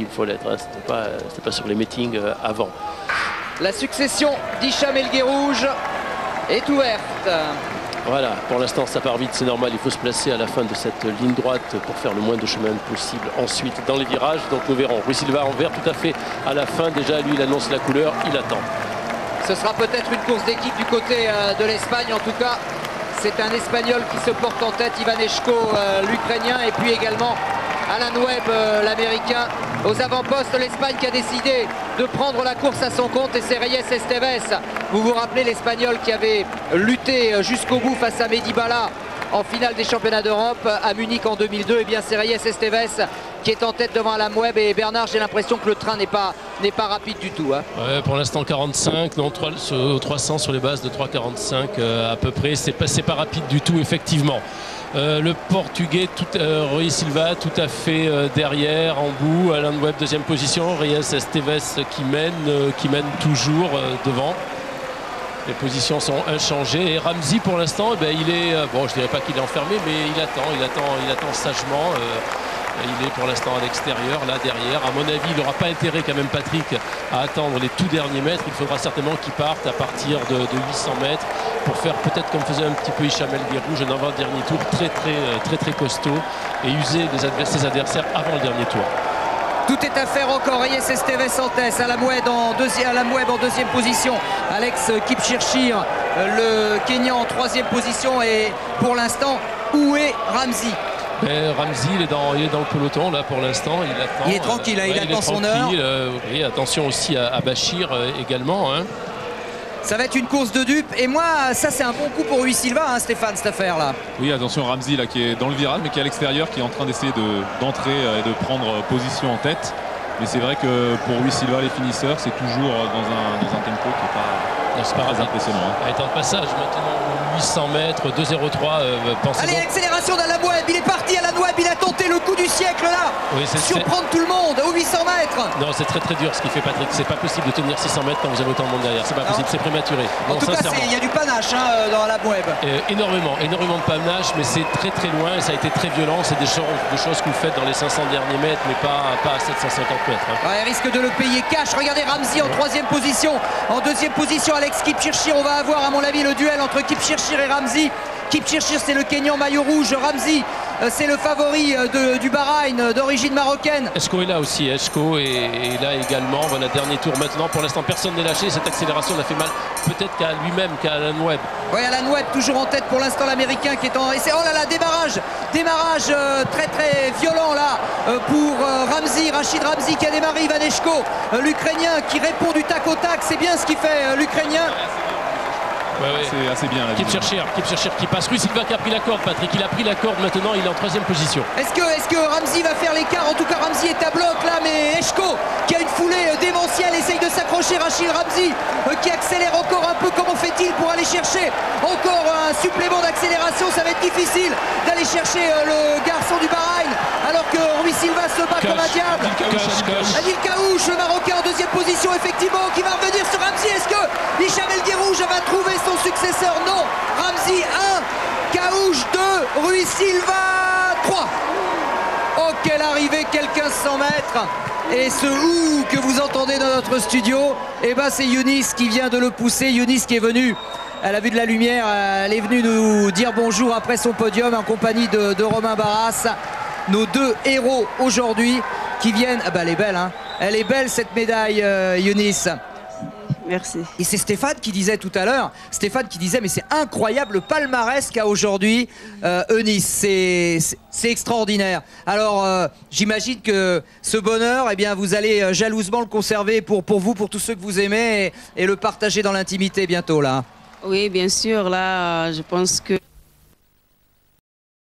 qu'il faut l'être. Hein. C'était pas sur les meetings avant. La succession d'Hicham El Guerrouj est ouverte. Voilà, pour l'instant ça part vite, c'est normal, il faut se placer à la fin de cette ligne droite pour faire le moins de chemin possible ensuite dans les virages. Donc nous verrons. Rui Silva en vert tout à fait à la fin. Déjà lui il annonce la couleur, il attend. Ce sera peut-être une course d'équipe du côté de l'Espagne. En tout cas, c'est un Espagnol qui se porte en tête, Ivan Eshko, l'Ukrainien, et puis également Alan Webb, l'Américain. Aux avant-postes, l'Espagne qui a décidé de prendre la course à son compte, et c'est Reyes Esteves. Vous vous rappelez l'Espagnol qui avait lutté jusqu'au bout face à Mehdi Bala en finale des championnats d'Europe à Munich en 2002. Et bien c'est Reyes Esteves qui est en tête devant Alan Webb. Et Bernard, j'ai l'impression que le train n'est pas rapide du tout. Hein. Ouais, pour l'instant 45, non, 300 sur les bases de 3,45 à peu près. C'est pas rapide du tout, effectivement. Le Portugais, Rui Silva tout à fait derrière, en bout. Alan Webb deuxième position. Reyes Esteves qui mène toujours devant. Les positions sont inchangées. Et Ramsey pour l'instant, il est, bon, je dirais pas qu'il est enfermé, mais il attend sagement. Il est pour l'instant à l'extérieur, là derrière. À mon avis, il n'aura pas intérêt quand même, Patrick, à attendre les tout derniers mètres. Il faudra certainement qu'il parte à partir de 800 mètres pour faire peut-être comme faisait un petit peu Hicham El Guerrouj, un avant-dernier tour très costaud et user ses adversaires avant le dernier tour. Tout est à faire encore. Reyes Esteves en tête, Alan Webb en deuxième position. Alex Kipchirchir, le Kenyan, en troisième position. Et pour l'instant, où est Ramsey? Ramsey, il est dans le peloton là pour l'instant. Il attend. Il est tranquille, il attend son heure. Et attention aussi à Bachir également. Hein. Ça va être une course de dupes. Et moi, ça c'est un bon coup pour Rui Silva, hein, Stéphane, cette affaire-là. Oui, attention Ramsey là qui est dans le virage, mais qui est à l'extérieur, qui est en train d'essayer d'entrer et de prendre position en tête. Mais c'est vrai que pour Rui Silva, les finisseurs, c'est toujours dans un tempo qui n'est pas très impressionnant. Hein. Temps de passage maintenant, 800 mètres, 2,03. Allez, accélération d'Alan Webb, il est parti Alan Webb, il a tenté le coup du siècle là. Oui, surprendre tout le monde aux 800 mètres. Non, c'est très dur ce qu'il fait Patrick. C'est pas possible de tenir 600 mètres quand vous avez autant de monde derrière. C'est pas possible, c'est prématuré. En tout cas, il y a du panache dans Alan Webb. Énormément de panache, mais c'est très loin et ça a été très violent. C'est des choses que vous faites dans les 500 derniers mètres, mais pas à 750 mètres. Hein. Ouais, il risque de le payer cash. Regardez Ramsey en troisième position. En deuxième position, Alex Kipchirchir. On va avoir, à mon avis, le duel entre Kipchirchir et Ramsey. Kipchirchir, c'est le Kenyan maillot rouge. Ramsey, c'est le favori du Bahreïn, d'origine marocaine. Eshko est là aussi. Eshko est là également. Voilà, dernier tour maintenant. Pour l'instant, personne n'est lâché. Cette accélération l'a fait mal peut-être qu'à lui-même, qu'à Alan Webb. Oui, Alan Webb toujours en tête pour l'instant, l'Américain qui est en... Oh là là, démarrage très violent là pour Ramsey, Rachid Ramsey qui a démarré. Ivan Eshko, l'Ukrainien qui répond du tac au tac. C'est bien ce qu'il fait l'Ukrainien. Ouais. C'est assez bien là. Kipchirchir qui passe. Rui Silva qui a pris la corde, Patrick. Il a pris la corde maintenant, il est en troisième position. Est-ce que Ramsey va faire l'écart? En tout cas, Ramsey est à bloc là, mais Eshko qui a une foulée démentielle essaye de s'accrocher. Rachid Ramsey qui accélère encore un peu. Comment fait-il pour aller chercher encore un supplément d'accélération? Ça va être difficile d'aller chercher le garçon du Bahreïn alors que Rui Silva se bat comme un diable. Adil Kaouch, le Marocain en deuxième position, effectivement, qui va revenir sur Ramsey. Est-ce que Hicham El Guerrouj va trouver son successeur? Non. Ramsey 1, Kaouch 2, Rui Silva 3. Oh, quelle arrivée, quel 1500 mètres. Et ce ouh que vous entendez dans notre studio, eh ben c'est Younis qui vient de le pousser. Younis qui est venu, elle a vu de la lumière, elle est venue nous dire bonjour après son podium en compagnie de Romain Barras. Nos deux héros aujourd'hui qui viennent... Ah bah elle est belle, hein. Elle est belle cette médaille, Younis. Merci. Et c'est Stéphane qui disait tout à l'heure, mais c'est incroyable le palmarès qu'a aujourd'hui Eunice, c'est extraordinaire. Alors j'imagine que ce bonheur, eh bien, vous allez jalousement le conserver pour vous, pour tous ceux que vous aimez et le partager dans l'intimité bientôt là. Oui, bien sûr, là je pense que